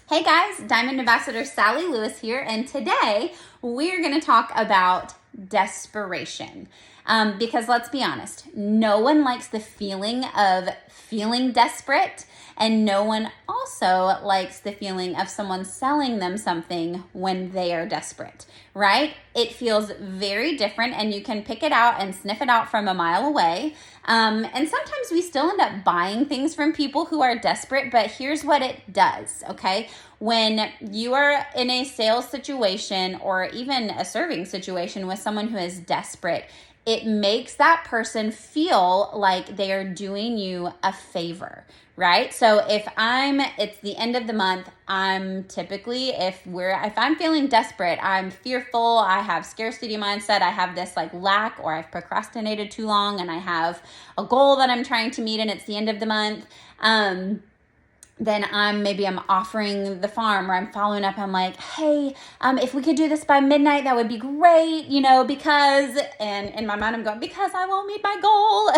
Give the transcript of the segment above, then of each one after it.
Hey guys, Diamond Ambassador Sally Lewis here, and today we're going to talk about desperation. Because let's be honest, no one likes the feeling of feeling desperate, and no one also likes the feeling of someone selling them something when they are desperate, right? It feels very different, and you can pick it out and sniff it out from a mile away. And sometimes we still end up buying things from people who are desperate, but here's what it does, okay? When you are in a sales situation or even a serving situation with someone who is desperate, it makes that person feel like they are doing you a favor, right? So if it's the end of the month, I'm typically, if I'm feeling desperate, I'm fearful, I have scarcity mindset, I have this like lack, or I've procrastinated too long and I have a goal that I'm trying to meet and it's the end of the month, then I'm offering the farm, or I'm following up. I'm like, hey, if we could do this by midnight, that would be great, because, and in my mind, I'm going, because I won't meet my goal,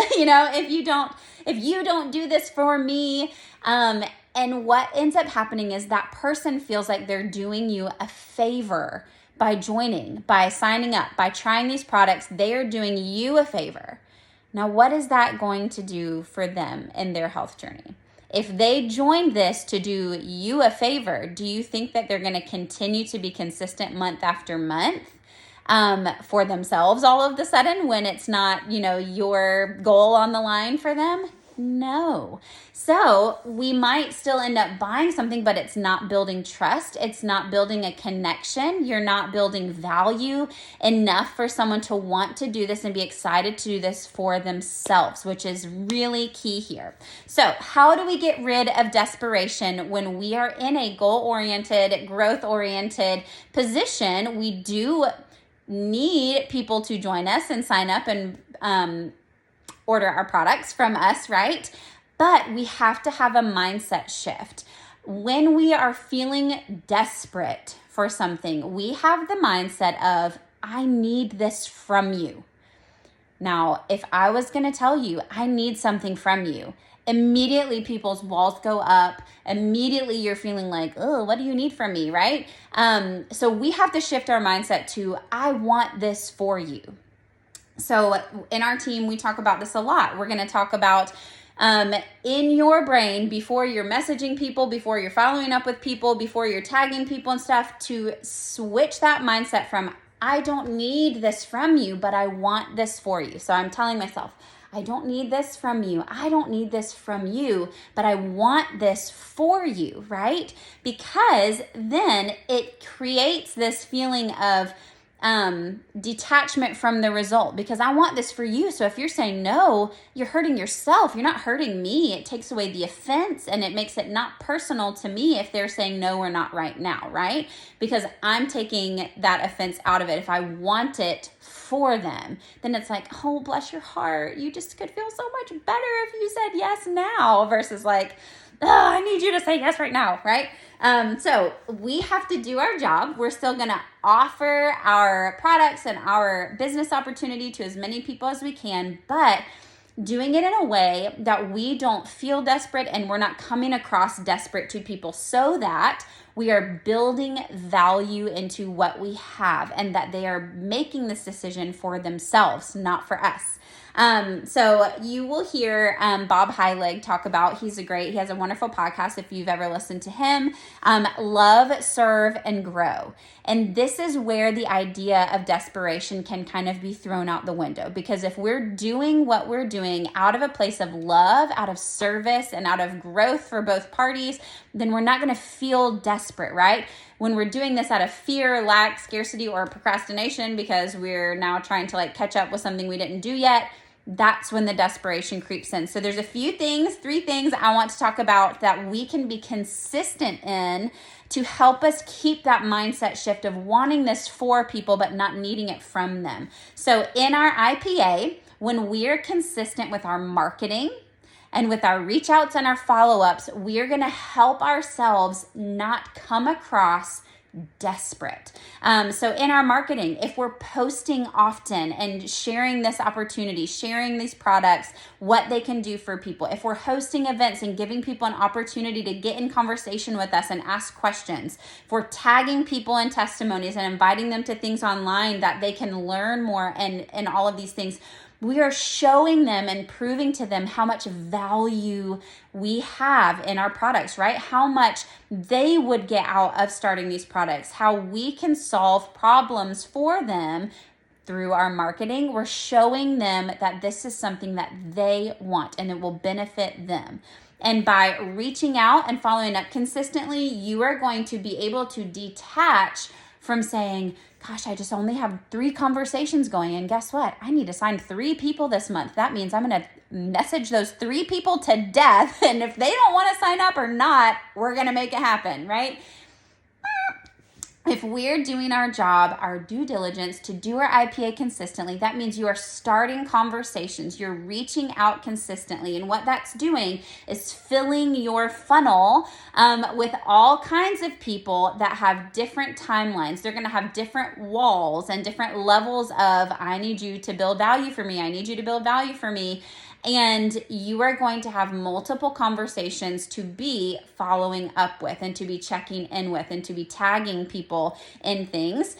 if you don't do this for me. And what ends up happening is that person feels like they're doing you a favor by joining, by signing up, by trying these products. They are doing you a favor. Now, what is that going to do for them in their health journey? If they joined this to do you a favor, do you think that they're going to continue to be consistent month after month for themselves all of a sudden when it's not, your goal on the line for them? No. So we might still end up buying something, but it's not building trust. It's not building a connection. You're not building value enough for someone to want to do this and be excited to do this for themselves, which is really key here. So how do we get rid of desperation when we are in a goal-oriented, growth-oriented position? We do need people to join us and sign up and order our products from us, right? But we have to have a mindset shift. When we are feeling desperate for something, we have the mindset of, I need this from you. Now, if I was going to tell you, I need something from you, immediately people's walls go up. Immediately you're feeling like, oh, what do you need from me, right? So we have to shift our mindset to, I want this for you. So in our team, we talk about this a lot. We're going to talk about in your brain, before you're messaging people, before you're following up with people, before you're tagging people and stuff, to switch that mindset from, I don't need this from you, but I want this for you. So I'm telling myself, I don't need this from you. I don't need this from you, but I want this for you, right? Because then it creates this feeling of detachment from the result, because I want this for you. So if you're saying no, you're hurting yourself. You're not hurting me. It takes away the offense and it makes it not personal to me if they're saying no or not right now, right? Because I'm taking that offense out of it. If I want it for them, then it's like, oh, bless your heart. You just could feel so much better if you said yes now versus like, oh, I need you to say yes right now, right? So we have to do our job. We're still going to offer our products and our business opportunity to as many people as we can, but doing it in a way that we don't feel desperate and we're not coming across desperate to people, so that we are building value into what we have and that they are making this decision for themselves, not for us. So you will hear Bob Heilig talk about, he has a wonderful podcast if you've ever listened to him, Love, Serve, and Grow. And this is where the idea of desperation can kind of be thrown out the window, because if we're doing what we're doing out of a place of love, out of service, and out of growth for both parties, then we're not going to feel desperate, right? When we're doing this out of fear, lack, scarcity, or procrastination because we're now trying to catch up with something we didn't do yet, that's when the desperation creeps in. So there's three things I want to talk about that we can be consistent in to help us keep that mindset shift of wanting this for people but not needing it from them. So in our IPA, when we're consistent with our marketing and with our reach outs and our follow-ups, we're going to help ourselves not come across desperate. So in our marketing, if we're posting often and sharing this opportunity, sharing these products, what they can do for people, if we're hosting events and giving people an opportunity to get in conversation with us and ask questions, if we're tagging people in testimonies and inviting them to things online that they can learn more and all of these things, we are showing them and proving to them how much value we have in our products, right? How much they would get out of starting these products, how we can solve problems for them through our marketing. We're showing them that this is something that they want and it will benefit them. And by reaching out and following up consistently, you are going to be able to detach from saying, gosh, I just only have 3 conversations going. And guess what? I need to sign 3 people this month. That means I'm going to message those 3 people to death. And if they don't want to sign up or not, we're going to make it happen, right? If we're doing our job, our due diligence to do our IPA consistently, that means you are starting conversations, you're reaching out consistently. And what that's doing is filling your funnel with all kinds of people that have different timelines. They're going to have different walls and different levels of, I need you to build value for me. I need you to build value for me. And you are going to have multiple conversations to be following up with and to be checking in with and to be tagging people in things.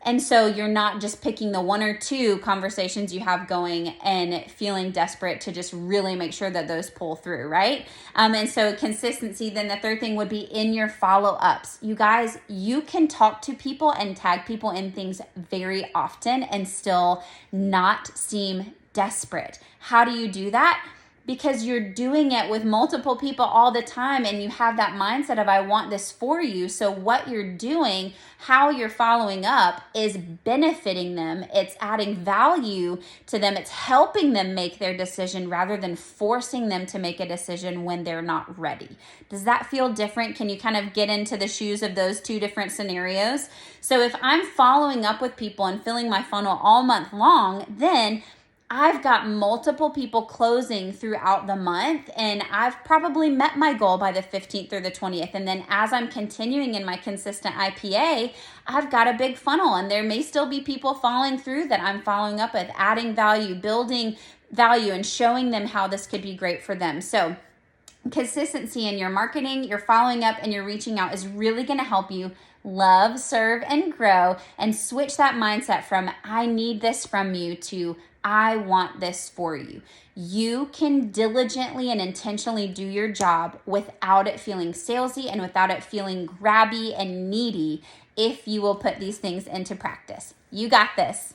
And so you're not just picking the 1 or 2 conversations you have going and feeling desperate to just really make sure that those pull through, right? And so consistency, then the third thing would be in your follow-ups. You guys, you can talk to people and tag people in things very often and still not seem desperate. How do you do that? Because you're doing it with multiple people all the time and you have that mindset of, I want this for you. So what you're doing, how you're following up is benefiting them. It's adding value to them. It's helping them make their decision rather than forcing them to make a decision when they're not ready. Does that feel different? Can you kind of get into the shoes of those 2 different scenarios? So if I'm following up with people and filling my funnel all month long, then I've got multiple people closing throughout the month and I've probably met my goal by the 15th or the 20th. And then as I'm continuing in my consistent IPA, I've got a big funnel and there may still be people following through that I'm following up with, adding value, building value, and showing them how this could be great for them. So consistency in your marketing, your following up, and your reaching out is really going to help you love, serve, and grow and switch that mindset from I need this from you to I want this for you. You can diligently and intentionally do your job without it feeling salesy and without it feeling grabby and needy if you will put these things into practice. You got this.